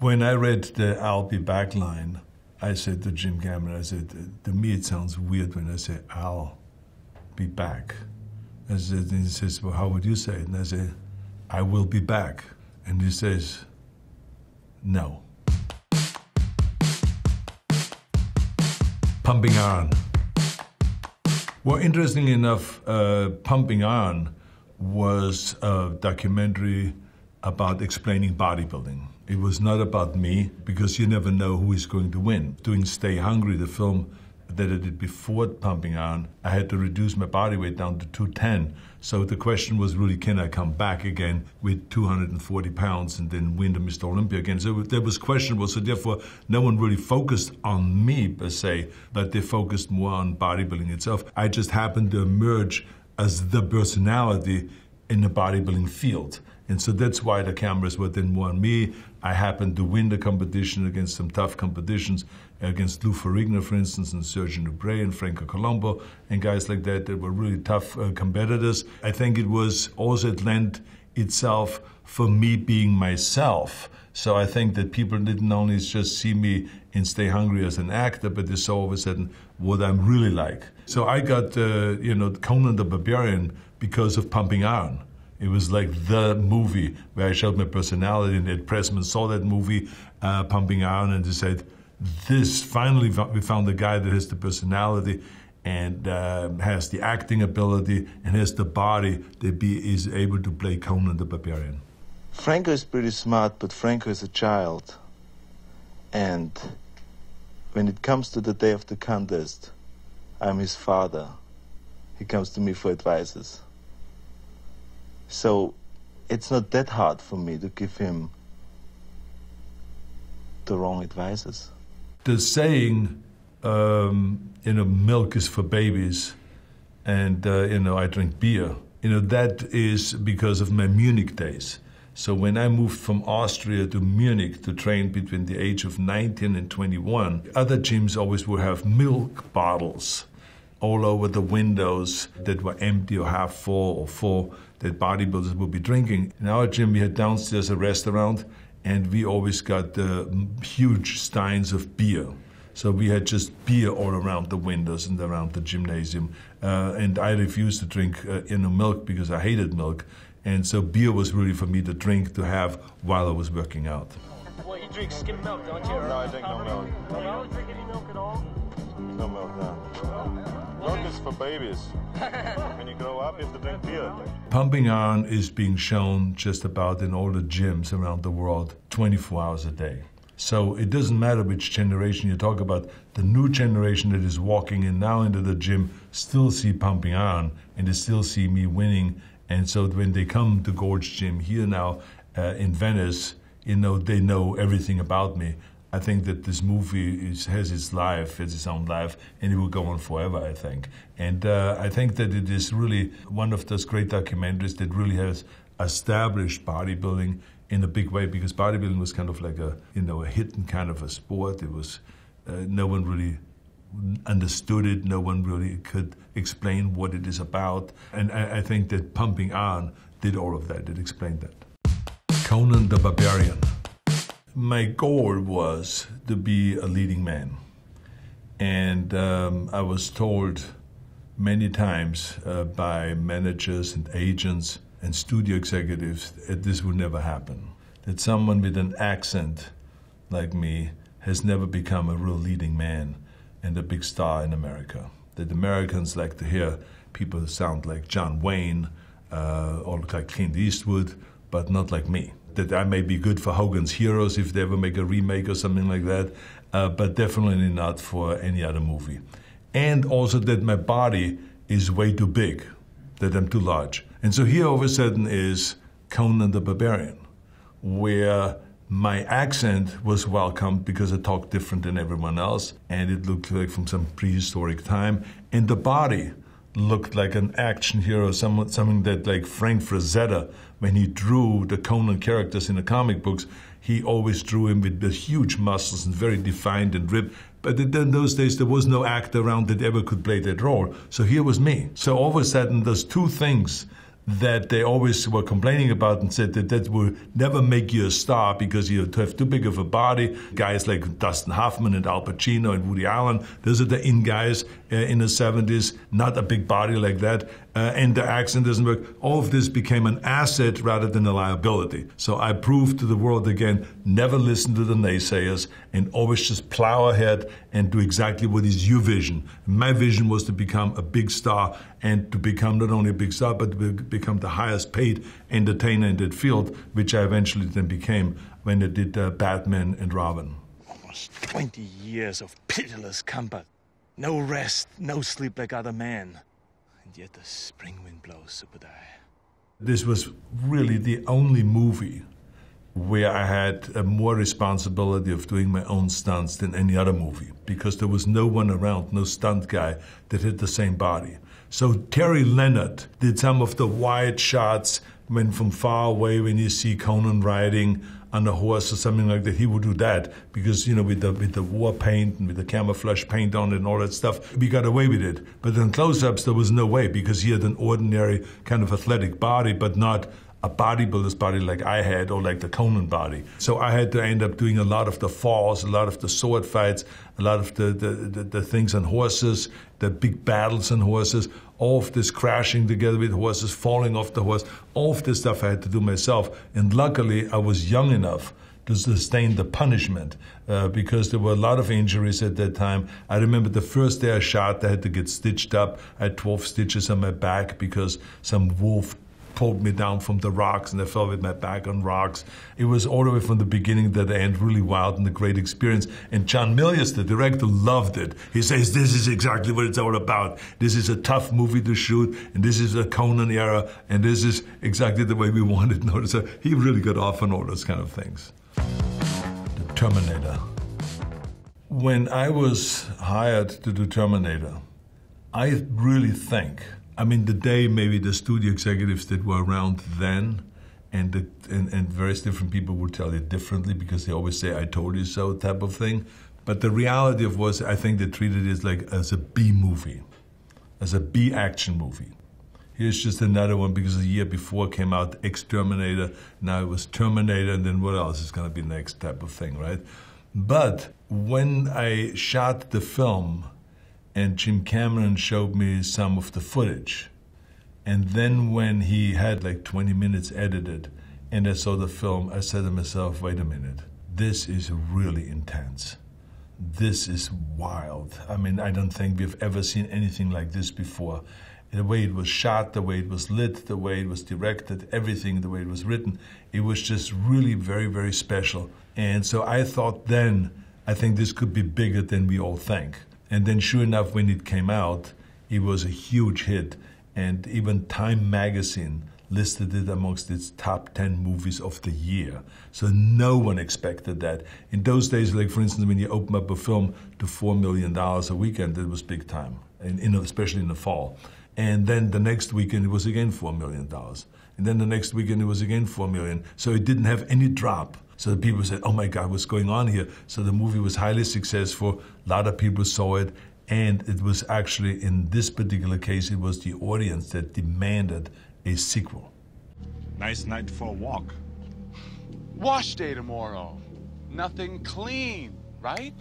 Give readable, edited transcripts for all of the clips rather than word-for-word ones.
When I read the "I'll be back" line, I said to Jim Cameron, I said, to me it sounds weird when I say "I'll be back." I said, and he says, well, how would you say it? And I say, "I will be back." And he says, "No." Pumping Iron. Well, interestingly enough, Pumping Iron was a documentary about explaining bodybuilding. It was not about me, because you never know who is going to win. Doing Stay Hungry, the film that I did before Pumping Iron, I had to reduce my body weight down to 210. So the question was really, can I come back again with 240 pounds and then win the Mr. Olympia again? So that was questionable. So therefore, no one really focused on me per se, but they focused more on bodybuilding itself. I just happened to emerge as the personality in the bodybuilding field. And so that's why the cameras were then more on me. I happened to win the competition against some tough competitions, against Lou Ferrigno, for instance, and Sergio Dubre and Franco Colombo, and guys like that were really tough competitors. I think it was also, it lent itself for me being myself. So I think that people didn't only just see me in Stay Hungry as an actor, but they saw all of a sudden what I'm really like. So I got, Conan the Barbarian because of Pumping Iron. It was like the movie where I showed my personality, and Ed Pressman saw that movie, Pumping Iron, and they said, finally we found a guy that has the personality and has the acting ability and has the body that is able to play Conan the Barbarian. Franco is pretty smart, but Franco is a child. And when it comes to the day of the contest, I'm his father. He comes to me for advices. So it's not that hard for me to give him the wrong advices. The saying, milk is for babies, and, I drink beer, that is because of my Munich days. So when I moved from Austria to Munich to train between the age of 19 and 21, other gyms always would have milk bottles all over the windows that were empty or half full or full that bodybuilders would be drinking. In our gym, we had downstairs a restaurant, and we always got huge steins of beer. So we had just beer all around the windows and around the gymnasium. And I refused to drink milk because I hated milk. And so beer was really for me to drink, to have while I was working out. Well, you drink skim milk, don't you? No, I drink no milk. You don't drink any milk at all? No milk, no. Milk is for babies. When you grow up, you have to drink beer. Pumping Iron is being shown just about in all the gyms around the world 24 hours a day. So it doesn't matter which generation you talk about. The new generation that is walking in now into the gym still see Pumping Iron, and they still see me winning. And so when they come to Gorge Gym here now in Venice, they know everything about me. I think that this movie has its life, has its own life, and it will go on forever, I think. And I think that it is really one of those great documentaries that really has established bodybuilding in a big way, because bodybuilding was kind of like a hidden kind of a sport. It was, no one really understood it, no one really could explain what it is about. And I think that Pumping Iron did all of that, it explained that. Conan the Barbarian. My goal was to be a leading man. And I was told many times by managers and agents and studio executives that this would never happen. That someone with an accent like me has never become a real leading man and a big star in America. That Americans like to hear people who sound like John Wayne or like Clint Eastwood, but not like me. That I may be good for Hogan's Heroes if they ever make a remake or something like that, but definitely not for any other movie. And also that my body is way too big, that I'm too large. And so here all of a sudden is Conan the Barbarian, where my accent was welcomed because I talked different than everyone else, and it looked like from some prehistoric time, and the body looked like an action hero, something that like Frank Frazetta, when he drew the Conan characters in the comic books, he always drew him with the huge muscles and very defined and ripped. But in those days, there was no actor around that ever could play that role. So here was me. So all of a sudden, those two things that they always were complaining about and said that will never make you a star because you have too big of a body. Guys like Dustin Hoffman and Al Pacino and Woody Allen, those are the in guys in the 70s, not a big body like that. And the accent doesn't work. All of this became an asset rather than a liability. So I proved to the world again, never listen to the naysayers and always just plow ahead and do exactly what is your vision. My vision was to become a big star and to become not only a big star, but to become the highest paid entertainer in that field, which I eventually then became when I did Batman and Robin. Almost 20 years of pitiless combat. No rest, no sleep like other men. And yet the spring wind blows, Super Die. This was really the only movie where I had more responsibility of doing my own stunts than any other movie, because there was no one around, no stunt guy that had the same body. So Terry Leonard did some of the wide shots when from far away, when you see Conan riding on a horse or something like that, he would do that because, you know, with the war paint and with the camouflage paint on it and all that stuff, we got away with it. But in close-ups, there was no way because he had an ordinary kind of athletic body, but not a bodybuilder's body like I had or like the Conan body. So I had to end up doing a lot of the falls, a lot of the sword fights, a lot of the things on horses, the big battles on horses, all of this crashing together with horses, falling off the horse, all of this stuff I had to do myself. And luckily, I was young enough to sustain the punishment because there were a lot of injuries at that time. I remember the first day I shot, I had to get stitched up. I had 12 stitches on my back because some wolf pulled me down from the rocks and I fell with my back on rocks. It was all the way from the beginning to the end really wild and a great experience. And John Milius, the director, loved it. He says, this is exactly what it's all about. This is a tough movie to shoot, and this is a Conan era, and this is exactly the way we wanted it. So he really got off on all those kind of things. The Terminator. When I was hired to do Terminator, I really think, I mean, the day maybe the studio executives that were around then and various different people would tell you differently because they always say, I told you so type of thing. But the reality of was, I think they treated it like as a B movie, as a B action movie. Here's just another one because a year before came out Exterminator, now it was Terminator, and then what else is gonna be next type of thing, right? But when I shot the film, and Jim Cameron showed me some of the footage. And then when he had like 20 minutes edited and I saw the film, I said to myself, wait a minute, this is really intense. This is wild. I mean, I don't think we've ever seen anything like this before. The way it was shot, the way it was lit, the way it was directed, everything, the way it was written, it was just really very, very special. And so I thought then, I think this could be bigger than we all think. And then sure enough, when it came out, it was a huge hit. And even Time magazine listed it amongst its top 10 movies of the year. So no one expected that. In those days, like for instance, when you open up a film to $4 million a weekend, it was big time, especially in the fall. And then the next weekend, it was again $4 million. And then the next weekend, it was again $4 million. So it didn't have any drop. So people said, oh my God, what's going on here? So the movie was highly successful. A lot of people saw it. And it was actually, in this particular case, it was the audience that demanded a sequel. Nice night for a walk. Wash day tomorrow. Nothing clean, right?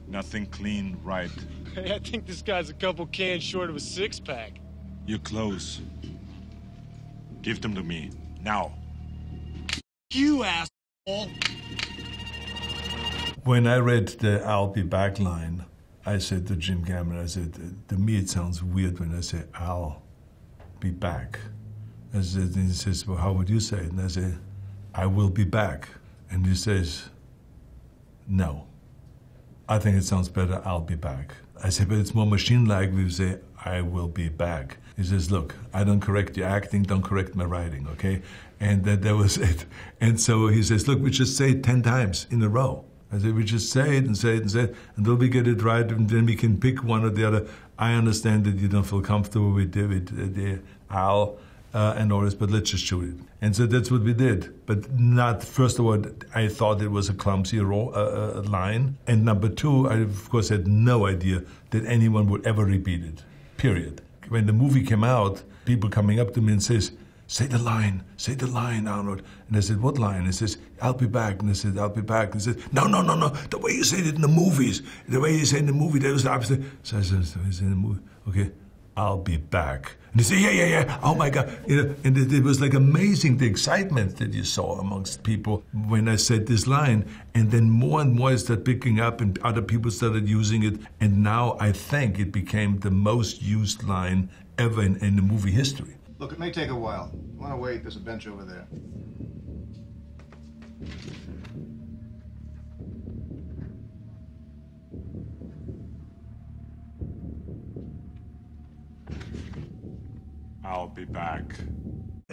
Nothing clean, right? Hey, I think this guy's a couple cans short of a six-pack. Your clothes. Give them to me, now. You asshole! When I read the I'll be back line, I said to Jim Cameron, I said, to me it sounds weird when I say I'll be back. I said, and he says, well, how would you say it? And I say, I will be back. And he says, no. I think it sounds better, I'll be back. I said, but it's more machine-like if you say, I will be back. He says, look, I don't correct your acting, don't correct my writing, okay? And that was it. And so he says, look, we just say it 10 times in a row. I said, we just say it and say it and say it, until we get it right, and then we can pick one or the other. I understand that you don't feel comfortable with the Al and all this, but let's just shoot it. And so that's what we did. But not, first of all, I thought it was a clumsy line. And number two, I, of course, had no idea that anyone would ever repeat it, period. When the movie came out, people coming up to me and says, say the line, Arnold. And I said, what line? He says, I'll be back. And I said, I'll be back. And he said, no, the way you said it in the movies. The way you say it in the movie, that was the opposite. So I said, in the movie, okay, I'll be back. And he said, yeah, oh my God. And it was like amazing, the excitement that you saw amongst people when I said this line. And then more and more it started picking up and other people started using it. And now I think it became the most used line ever in the movie history. Look, it may take a while. You want to wait? There's a bench over there. I'll be back.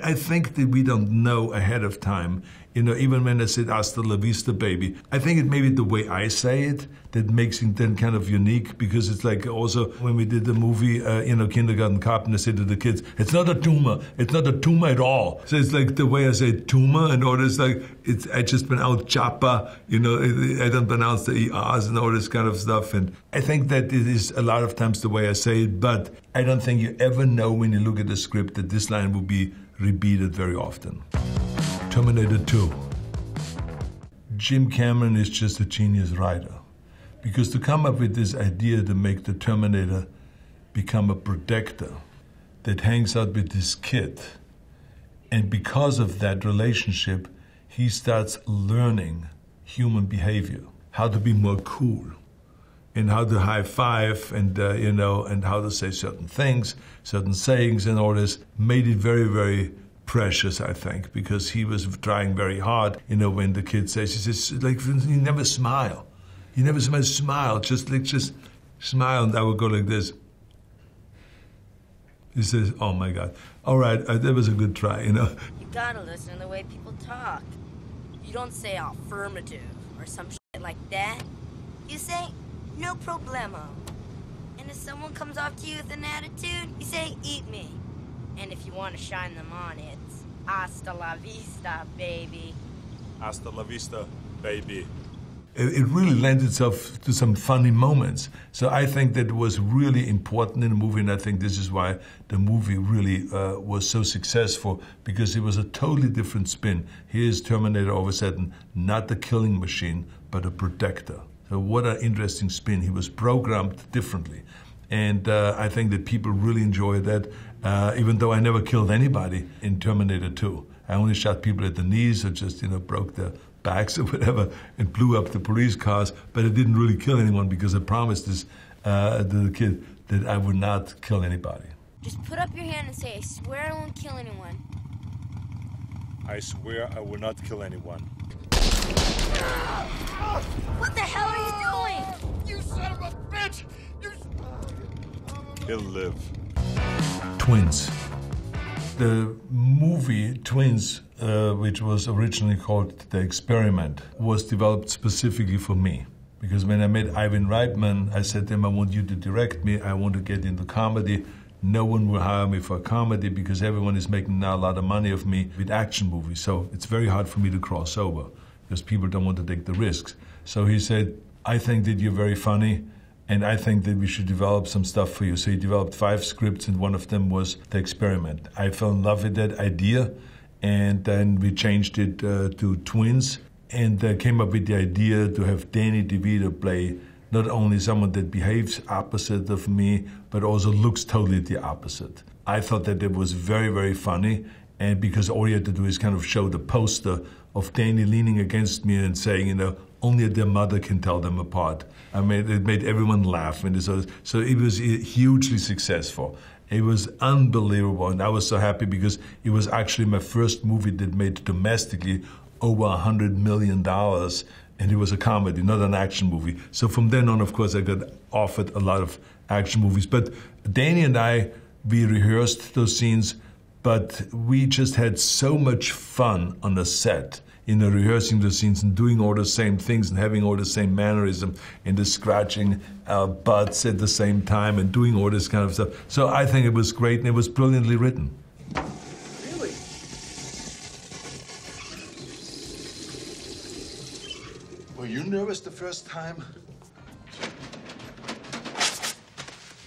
I think that we don't know ahead of time, even when I said hasta la vista, baby. I think it may be the way I say it that makes it then kind of unique, because it's like also when we did the movie, Kindergarten Cop, and I said to the kids, it's not a tumor at all. So it's like the way I say tumor and all this, like, I just pronounce chapa, I don't pronounce the ERs and all this kind of stuff. And I think that it is a lot of times the way I say it, but I don't think you ever know when you look at the script that this line will be repeated very often. Terminator 2. Jim Cameron is just a genius writer. Because to come up with this idea to make the Terminator become a protector that hangs out with this kid, and because of that relationship, he starts learning human behavior, how to be more cool, and how to high five, and and how to say certain things, certain sayings, and all this, made it very, very precious, I think, because he was trying very hard. When the kid says, he says, like, you never smile. You never smile, just smile, and I would go like this. He says, oh my God. All right, that was a good try, You gotta listen to the way people talk. You don't say affirmative or some shit like that. You say, no problemo. And if someone comes off to you with an attitude, you say, eat me. And if you want to shine them on, it's hasta la vista, baby. Hasta la vista, baby. It really lent itself to some funny moments. So I think that it was really important in the movie, and I think this is why the movie really was so successful, because it was a totally different spin. Here's Terminator all of a sudden, not the killing machine, but a protector. So what an interesting spin. He was programmed differently. And I think that people really enjoyed that, even though I never killed anybody in Terminator 2. I only shot people at the knees or just, broke their backs or whatever and blew up the police cars, but I didn't really kill anyone because I promised this to the kid that I would not kill anybody. Just put up your hand and say, I swear I won't kill anyone. I swear I will not kill anyone. What the hell are you doing? You son of a bitch! He'll live. Twins. The movie Twins, which was originally called The Experiment, was developed specifically for me. Because when I met Ivan Reitman, I said to him, I want you to direct me. I want to get into comedy. No one will hire me for a comedy because everyone is making now a lot of money of me with action movies. So it's very hard for me to cross over because people don't want to take the risks. So he said, I think that you're very funny, and I think that we should develop some stuff for you. So he developed 5 scripts, and one of them was The Experiment. I fell in love with that idea, and then we changed it to Twins, and came up with the idea to have Danny DeVito play not only someone that behaves opposite of me, but also looks totally the opposite. I thought that it was very, very funny, and because all you had to do is kind of show the poster of Danny leaning against me and saying, only their mother can tell them apart. I mean, it made everyone laugh. So it was hugely successful. It was unbelievable, and I was so happy because it was actually my first movie that made domestically over $100 million, and it was a comedy, not an action movie. So from then on, of course, I got offered a lot of action movies. But Danny and I, we rehearsed those scenes, but we just had so much fun on the set, rehearsing the scenes and doing all the same things and having all the same mannerism and the scratching our butts at the same time and doing all this kind of stuff. So I think it was great, and it was brilliantly written. Really? Were you nervous the first time?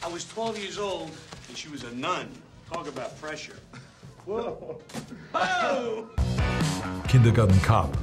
I was 12 years old, and she was a nun. Talk about pressure. Whoa. Kindergarten Cop.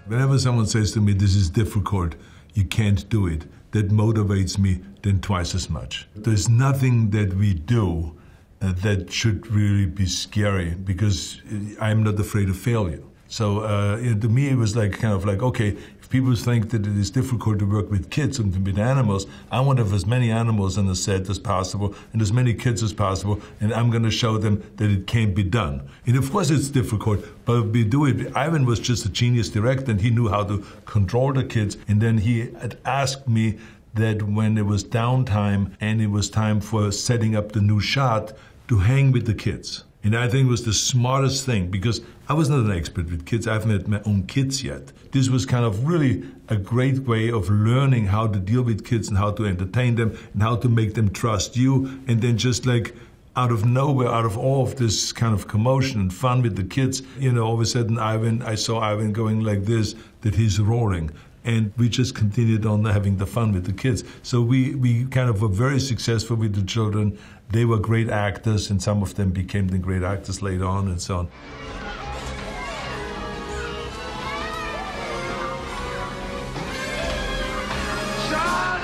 Whenever someone says to me, this is difficult, you can't do it, that motivates me then twice as much. There's nothing that we do that should really be scary because I'm not afraid of failure. So to me, it was like kind of like, okay, if people think that it is difficult to work with kids and with animals, I want to have as many animals on the set as possible and as many kids as possible, and I'm going to show them that it can be done. And of course it's difficult, but we do it. Ivan was just a genius director, and he knew how to control the kids. And then he had asked me that when it was downtime and it was time for setting up the new shot, to hang with the kids. And I think it was the smartest thing because I was not an expert with kids. I haven't had my own kids yet. This was kind of really a great way of learning how to deal with kids and how to entertain them and how to make them trust you. And then just like out of nowhere, out of all of this kind of commotion and fun with the kids, you know, all of a sudden I saw Ivan going like this, that he's roaring. And we just continued on having the fun with the kids. So we kind of were very successful with the children. They were great actors, and some of them became the great actors later on and so on. Shut up!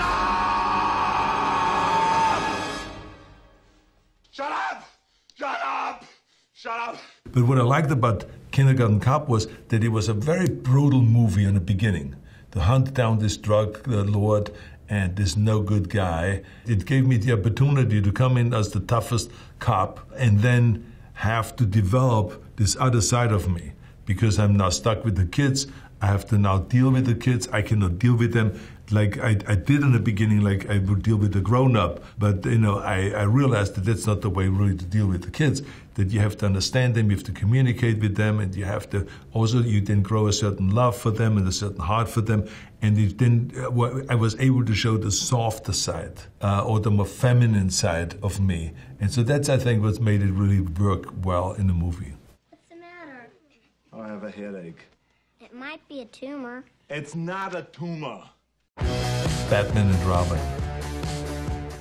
Shut up! Shut up! Shut up! But what I liked about Kindergarten Cop was that it was a very brutal movie in the beginning. To hunt down this drug lord and this no good guy. It gave me the opportunity to come in as the toughest cop and then have to develop this other side of me because I'm now stuck with the kids. I have to now deal with the kids. I cannot deal with them like I did in the beginning, like I would deal with a grown-up. But, you know, I realized that that's not the way really to deal with the kids, that you have to understand them, you have to communicate with them, and you have to also, you then grow a certain love for them and a certain heart for them. And it then I was able to show the softer side or the more feminine side of me. And so that's, I think, what made it really work well in the movie. What's the matter? Oh, I have a headache. It might be a tumor. It's not a tumor. Batman and Robin.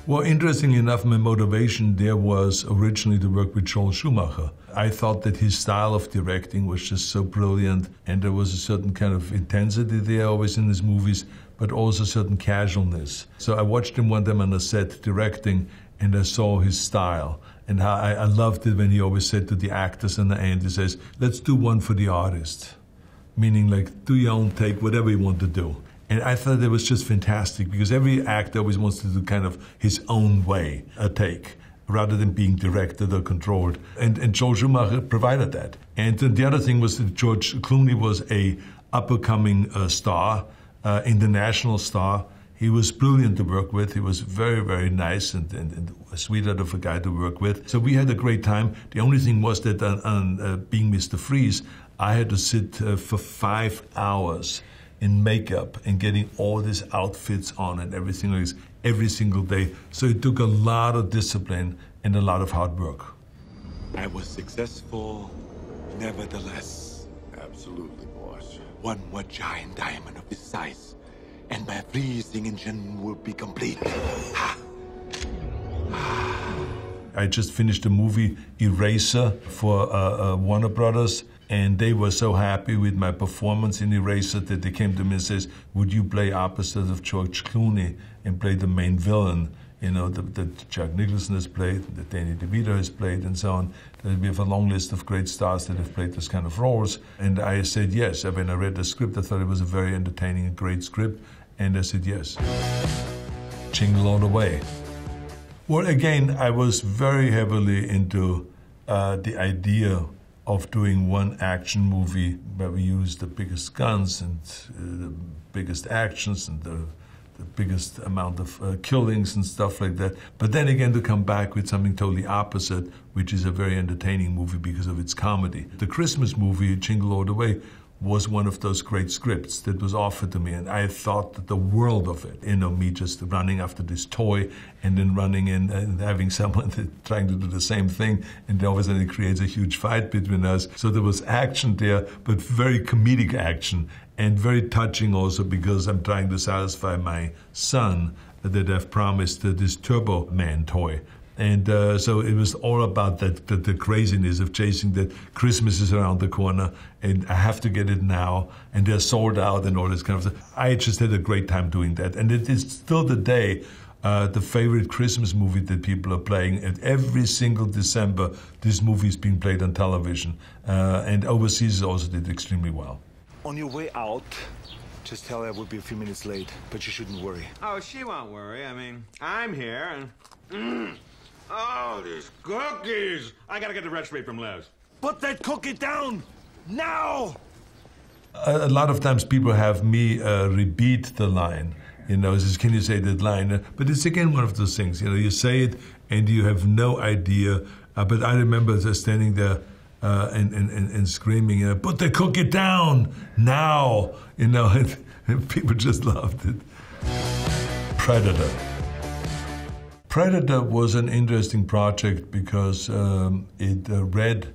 Well, interestingly enough, my motivation there was originally to work with Joel Schumacher. I thought that his style of directing was just so brilliant, and there was a certain kind of intensity there always in his movies, but also a certain casualness. So I watched him one time on a set directing, and I saw his style. And how I loved it when he always said to the actors in the end, he says, let's do one for the artist. Meaning like, do your own take, whatever you want to do. And I thought it was just fantastic because every actor always wants to do kind of his own way, a take, rather than being directed or controlled. And Joel Schumacher provided that. And then the other thing was that George Clooney was a up-and-coming star, international star. He was brilliant to work with. He was very, very nice and a sweetheart of a guy to work with. So we had a great time. The only thing was that on being Mr. Freeze, I had to sit for 5 hours in makeup and getting all these outfits on and everything like this every single day. So it took a lot of discipline and a lot of hard work. I was successful, nevertheless. Absolutely, boss. One more giant diamond of this size, and my freezing engine will be complete. Ha! I just finished a movie, Eraser, for Warner Brothers. And they were so happy with my performance in Eraser that they came to me and says, would you play opposite of George Clooney and play the main villain, you know, that Jack Nicholson has played, that Danny DeVito has played, and so on. We have a long list of great stars that have played those kind of roles. And I said yes. When I read the script, I thought it was a very entertaining and great script. And I said yes. Jingle all the way. Well, again, I was very heavily into the idea of doing one action movie where we use the biggest guns and the biggest actions and the biggest amount of killings and stuff like that. But then again, to come back with something totally opposite, which is a very entertaining movie because of its comedy. The Christmas movie, Jingle All the Way, was one of those great scripts that was offered to me, and I thought the world of it. You know, me just running after this toy and then running in and having someone trying to do the same thing, and then all of a sudden it creates a huge fight between us. So there was action there, but very comedic action, and very touching also because I'm trying to satisfy my son that I've promised this Turbo Man toy. And so it was all about the craziness of chasing that Christmas is around the corner and I have to get it now and they're sold out and all this kind of stuff. I just had a great time doing that. And it is still today the favorite Christmas movie that people are playing. And every single December, this movie is being played on television. And overseas also did extremely well. On your way out, just tell her we'll be a few minutes late, but you shouldn't worry. Oh, she won't worry. I mean, I'm here and... Oh, these cookies! I gotta get the recipe from Les. Put that cookie down! Now! A lot of times people have me repeat the line. You know, says, can you say that line? But it's again one of those things. You know, you say it and you have no idea. But I remember just standing there and screaming, you know, put the cookie down now! You know, and people just loved it. Predator. Predator was an interesting project because it read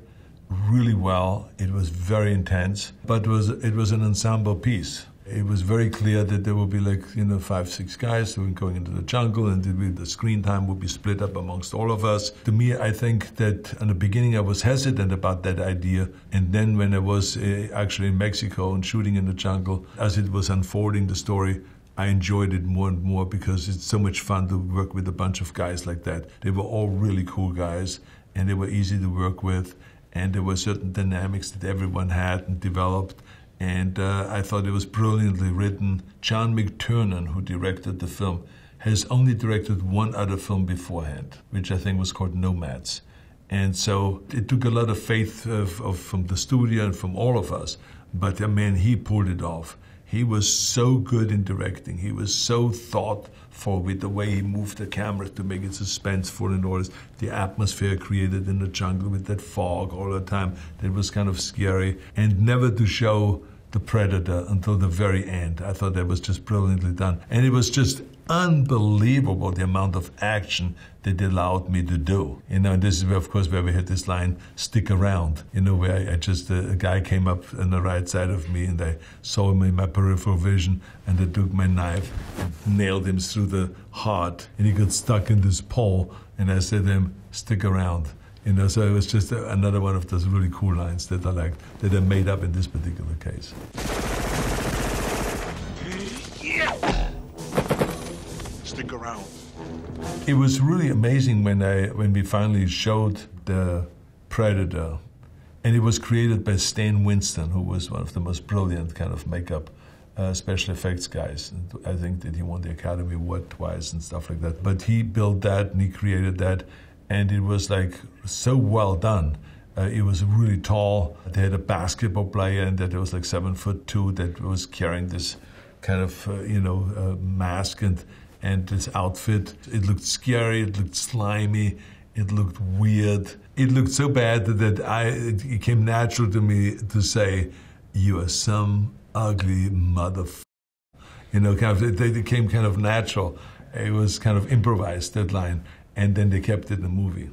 really well. It was very intense, but it was an ensemble piece. It was very clear that there would be 5, 6 guys who were going into the jungle and the screen time would be split up amongst all of us. To me, I think that in the beginning I was hesitant about that idea. And then when I was actually in Mexico and shooting in the jungle, as it was unfolding the story, I enjoyed it more and more because it's so much fun to work with a bunch of guys like that. They were all really cool guys and they were easy to work with and there were certain dynamics that everyone had and developed and I thought it was brilliantly written. John McTiernan, who directed the film, has only directed one other film beforehand, which I think was called Nomads. And so it took a lot of faith from the studio and from all of us, but man, he pulled it off. He was so good in directing. He was so thoughtful with the way he moved the camera to make it suspenseful and all this. The atmosphere created in the jungle with that fog all the time, that was kind of scary. And never to show the Predator until the very end. I thought that was just brilliantly done. And it was just unbelievable the amount of action that they allowed me to do. You know, and this is where, of course, where we had this line, stick around, you know, where I just, a guy came up on the right side of me and I saw him in my peripheral vision and I took my knife and nailed him through the heart and he got stuck in this pole and I said to him, stick around. You know, so it was just another one of those really cool lines that I liked, that I made up in this particular case. Stick around. It was really amazing when we finally showed the Predator, and it was created by Stan Winston, who was one of the most brilliant kind of makeup special effects guys. And I think that he won the Academy Award twice and stuff like that. But he built that and he created that, and it was like so well done. It was really tall. They had a basketball player and that was like 7'2" that was carrying this kind of mask and this outfit. It looked scary, it looked slimy, it looked weird. It looked so bad that it came natural to me to say, "You are some ugly motherfucker." You know, kind of, it became kind of natural. It was kind of improvised, that line, and then they kept it in the movie.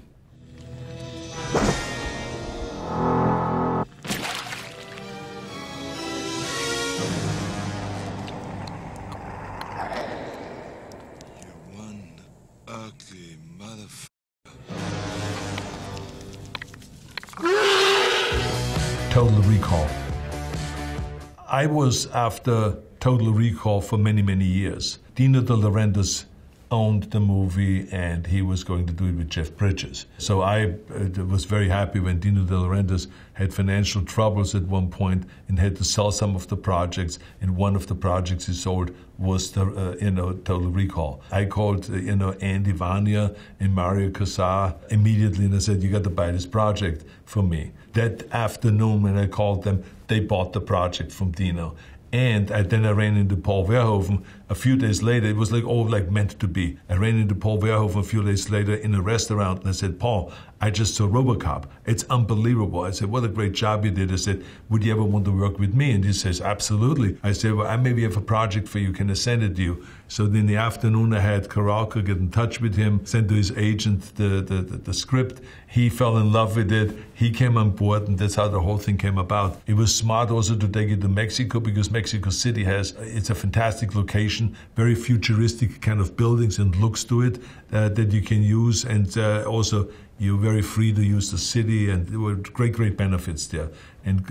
Total Recall. I was after Total Recall for many, many years. Dino De Laurentiis owned the movie and he was going to do it with Jeff Bridges. So I was very happy when Dino De Laurentiis had financial troubles at one point and had to sell some of the projects, and one of the projects he sold was the Total Recall. I called Andy Vania and Mario Casar immediately and I said, "You got to buy this project for me." That afternoon when I called them, they bought the project from Dino. And then I ran into Paul Verhoeven a few days later. It was all meant to be. I ran into Paul Verhoeven a few days later in a restaurant and I said, "Paul, I just saw RoboCop. It's unbelievable. I said, what a great job you did. I said, would you ever want to work with me? And he says, absolutely. I said, well, I maybe have a project for you. Can I send it to you? So in the afternoon, I had Karalka get in touch with him, sent to his agent the script. He fell in love with it. He came on board, and that's how the whole thing came about. It was smart also to take it to Mexico, because Mexico City it's a fantastic location, very futuristic kind of buildings and looks to it that you can use. And also, you're very free to use the city, and there were great benefits there, and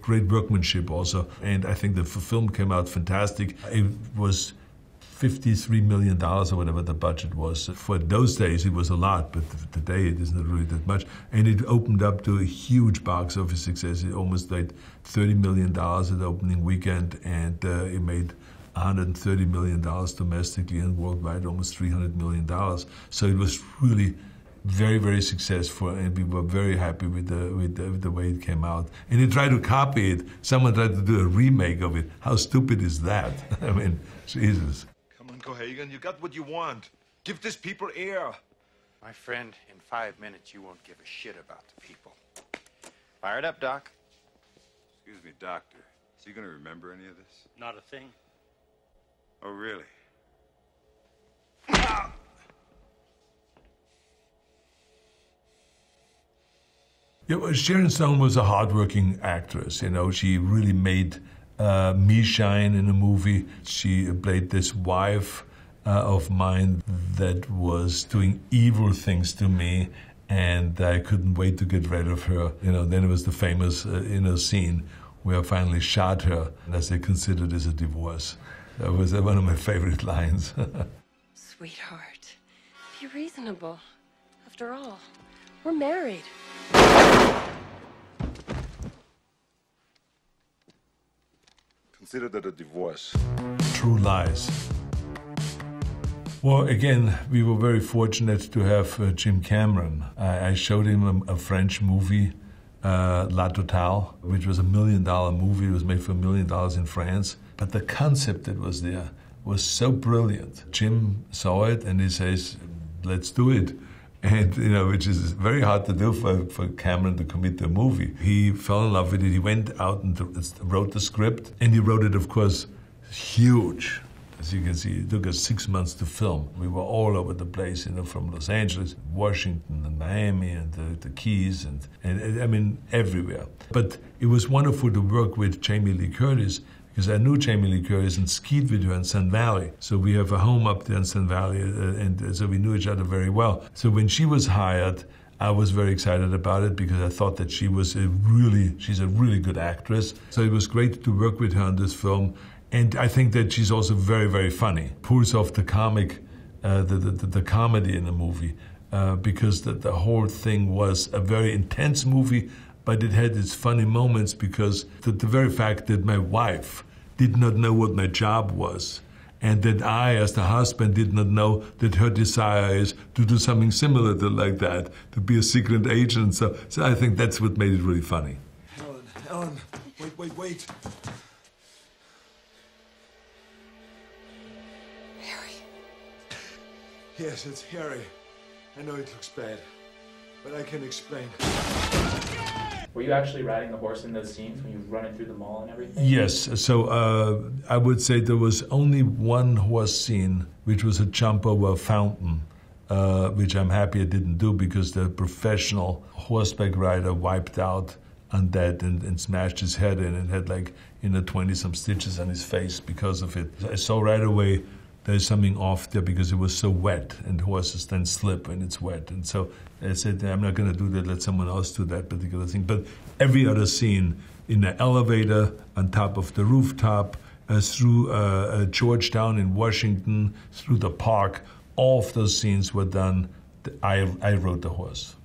great workmanship also. And I think the film came out fantastic. It was $53 million or whatever the budget was. For those days, it was a lot, but today it isn't really that much. And it opened up to a huge box office success. It almost made $30 million at the opening weekend, and it made $130 million domestically, and worldwide almost $300 million. So it was really very successful, and we were very happy with the way it came out. And they tried to copy it. Someone tried to do a remake of it. How stupid is that? I mean, Jesus. Cohagen, you got what you want. Give these people air. My friend, in 5 minutes, you won't give a shit about the people. Fire it up, Doc. Excuse me, Doctor. Is he going to remember any of this? Not a thing. Oh, really? Yeah, well, Sharon Stone was a hardworking actress. You know, she really made me shine in a movie. She played this wife of mine that was doing evil things to me, and I couldn't wait to get rid of her. You know, then it was the famous scene where I finally shot her, and as they considered as a divorce. That was one of my favorite lines. Sweetheart, be reasonable. After all, we're married. Consider that a divorce. True Lies. Well, again, we were very fortunate to have Jim Cameron. I showed him a French movie, La Totale, which was $1 million movie. It was made for $1 million in France. But the concept that was there was so brilliant. Jim saw it and he says, let's do it. And, you know, which is very hard to do for Cameron to commit to a movie. He fell in love with it. He went out and wrote the script. And he wrote it, of course, huge. As you can see, it took us 6 months to film. We were all over the place, you know, from Los Angeles, Washington, and Miami, and the Keys, and I mean, everywhere. But it was wonderful to work with Jamie Lee Curtis, because I knew Jamie Lee Curtis and skied with her in Sun Valley. So we have a home up there in Sun Valley, and so we knew each other very well. So when she was hired, I was very excited about it, because I thought that she's a really good actress. So it was great to work with her on this film. And I think that she's also very funny. Pulls off the comic, the comedy in the movie, because the whole thing was a very intense movie, but it had its funny moments, because the very fact that my wife did not know what my job was, and that I, as the husband, did not know that her desire is to do something similar to like that, to be a secret agent. So I think that's what made it really funny. Ellen, wait. Yes, it's Harry. I know it looks bad, but I can explain. Were you actually riding the horse in those scenes when you were running through the mall and everything? Yes. So I would say there was only one horse scene, which was a jump over a fountain, which I'm happy I didn't do, because the professional horseback rider wiped out on that and smashed his head in, and had 20-some stitches on his face because of it. I saw right away there's something off there, because it was so wet, and horses then slip when it's wet. And so I said, I'm not going to do that, let someone else do that particular thing. But every other scene, in the elevator, on top of the rooftop, through Georgetown in Washington, through the park, all of those scenes were done. I rode the horse.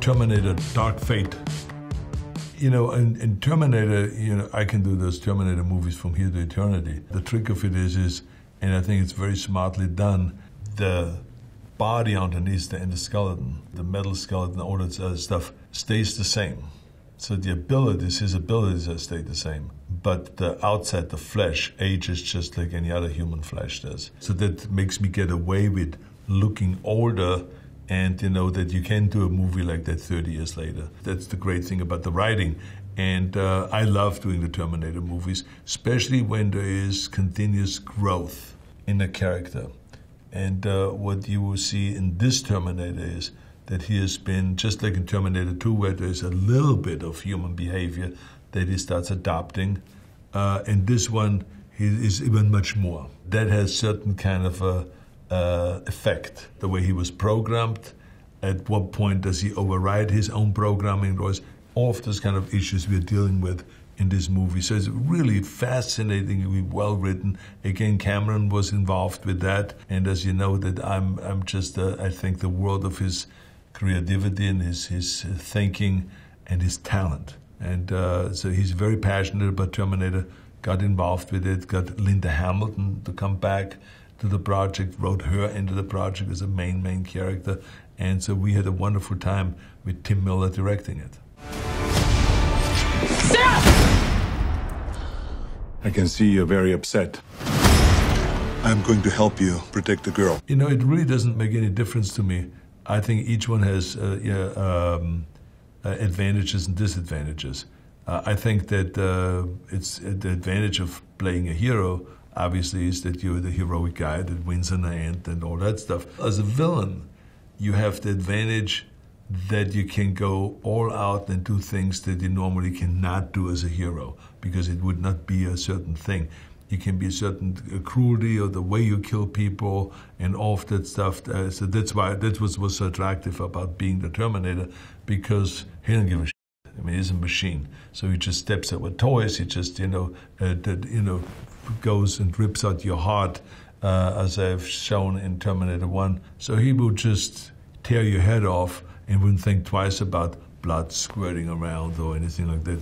Terminator, Dark Fate. You know, in Terminator, I can do those Terminator movies from here to eternity. The trick of it is, and I think it's very smartly done, the body underneath the endoskeleton, the metal skeleton, all that other stuff, stays the same. So his abilities have stayed the same. But the outside, the flesh, ages just like any other human flesh does. So that makes me get away with looking older and you know that you can do a movie like that 30 years later. That's the great thing about the writing. And I love doing the Terminator movies, especially when there is continuous growth in a character. And what you will see in this Terminator is that he has been, just like in Terminator 2, where there's a little bit of human behavior that he starts adopting. In this one, he is even much more. That has certain kind of a effect, the way he was programmed. At what point does he override his own programming? There's all of those kind of issues we're dealing with in this movie. So it's really fascinatingly well written. Again, Cameron was involved with that. And as you know, that I'm just, I think, the world of his creativity and his thinking and his talent. And so he's very passionate about Terminator, got involved with it, got Linda Hamilton to come back to the project, wrote her into the project as a main character. And so we had a wonderful time with Tim Miller directing it. I can see you're very upset. I'm going to help you protect the girl. You know, it really doesn't make any difference to me. I think each one has advantages and disadvantages. I think that it's the advantage of playing a hero, obviously, is that you're the heroic guy that wins in the end and all that stuff. As a villain, you have the advantage that you can go all out and do things that you normally cannot do as a hero, because it would not be a certain thing. You can be a certain cruelty or the way you kill people and all of that stuff. So that's why that was so attractive about being the Terminator, because he doesn't give a shit. I mean, he's a machine. So he just steps over toys. He just, goes and rips out your heart, as I've shown in Terminator 1. So he will just tear your head off and wouldn't think twice about blood squirting around or anything like that.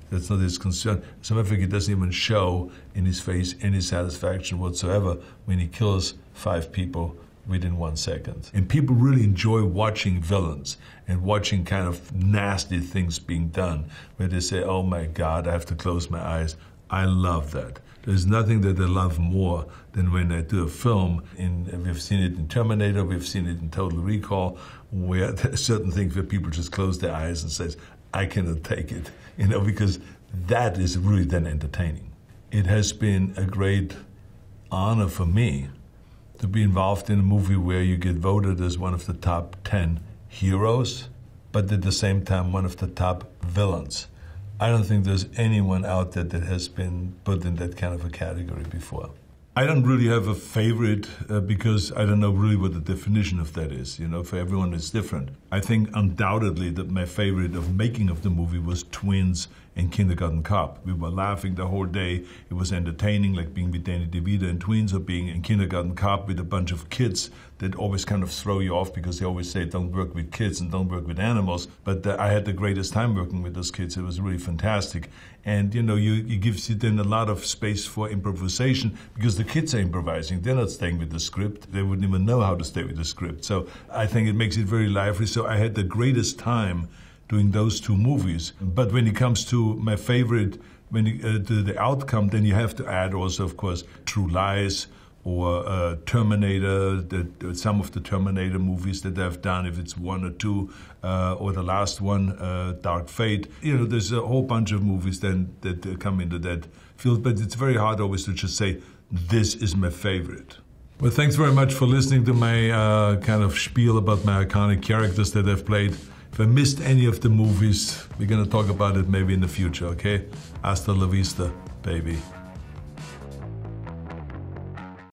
That's not his concern. As a matter of fact, it doesn't even show in his face any satisfaction whatsoever when he kills 5 people within 1 second. And people really enjoy watching villains and watching kind of nasty things being done, where they say, oh my God, I have to close my eyes. I love that. There's nothing that I love more than when I do a film, we've seen it in Terminator, we've seen it in Total Recall, where there are certain things where people just close their eyes and says, I cannot take it, because that is really then entertaining. It has been a great honor for me to be involved in a movie where you get voted as one of the top 10 heroes, but at the same time, one of the top villains. I don't think there's anyone out there that has been put in that kind of a category before. I don't really have a favorite because I don't know really what the definition of that is. For everyone it's different. I think undoubtedly that my favorite of making of the movie was Twins and Kindergarten Cop. We were laughing the whole day. It was entertaining, like being with Danny DeVito in Twins or being in Kindergarten Cop with a bunch of kids that always kind of throw you off because they always say don't work with kids and don't work with animals. But I had the greatest time working with those kids. It was really fantastic. And, you gives you then a lot of space for improvisation because the kids are improvising. They're not staying with the script. They wouldn't even know how to stay with the script. So I think it makes it very lively. So I had the greatest time doing those 2 movies. But when it comes to my favorite, when to the outcome, then you have to add also, of course, True Lies or Terminator, some of the Terminator movies that I've done, if it's 1 or 2, or the last one, Dark Fate. There's a whole bunch of movies then that come into that field, but it's very hard always to just say, this is my favorite. Well, thanks very much for listening to my kind of spiel about my iconic characters that I've played. If I missed any of the movies, we're going to talk about it maybe in the future, okay? Hasta la vista, baby.